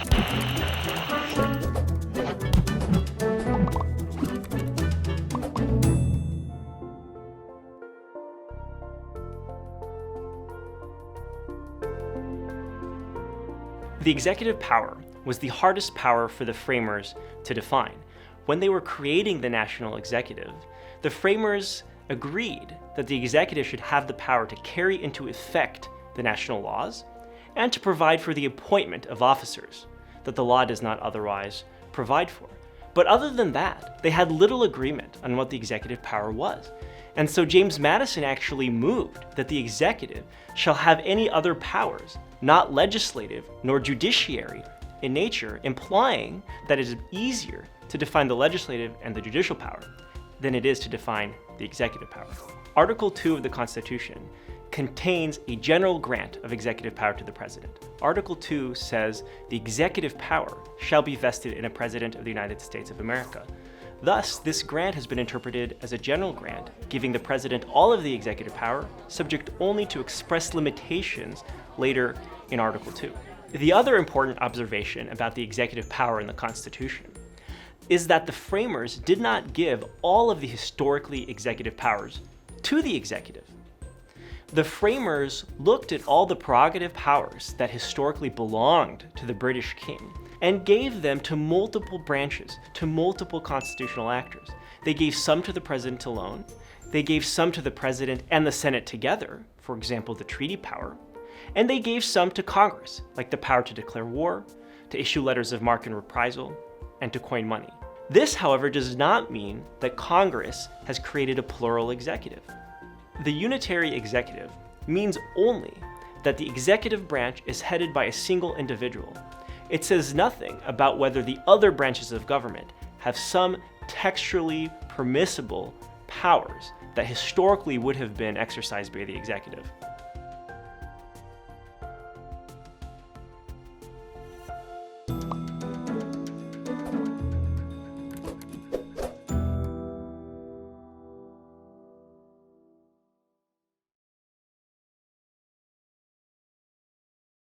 The executive power was the hardest power for the framers to define. When they were creating the national executive, the framers agreed that the executive should have the power to carry into effect the national laws and to provide for the appointment of officers that the law does not otherwise provide for. But other than that, they had little agreement on what the executive power was. And so James Madison actually moved that the executive shall have any other powers, not legislative nor judiciary in nature, implying that it is easier to define the legislative and the judicial power than it is to define the executive power. Article 2 of the Constitution contains a general grant of executive power to the president. Article 2 says the executive power shall be vested in a president of the United States of America. Thus, this grant has been interpreted as a general grant, giving the president all of the executive power, subject only to express limitations later in Article 2. The other important observation about the executive power in the Constitution is that the framers did not give all of the historically executive powers to the executive. The framers looked at all the prerogative powers that historically belonged to the British king and gave them to multiple branches, to multiple constitutional actors. They gave some to the president alone. They gave some to the president and the Senate together, for example, the treaty power. And they gave some to Congress, like the power to declare war, to issue letters of marque and reprisal, and to coin money. This, however, does not mean that Congress has created a plural executive. The Unitary Executive means only that the executive branch is headed by a single individual. It says nothing about whether the other branches of government have some textually permissible powers that historically would have been exercised by the executive.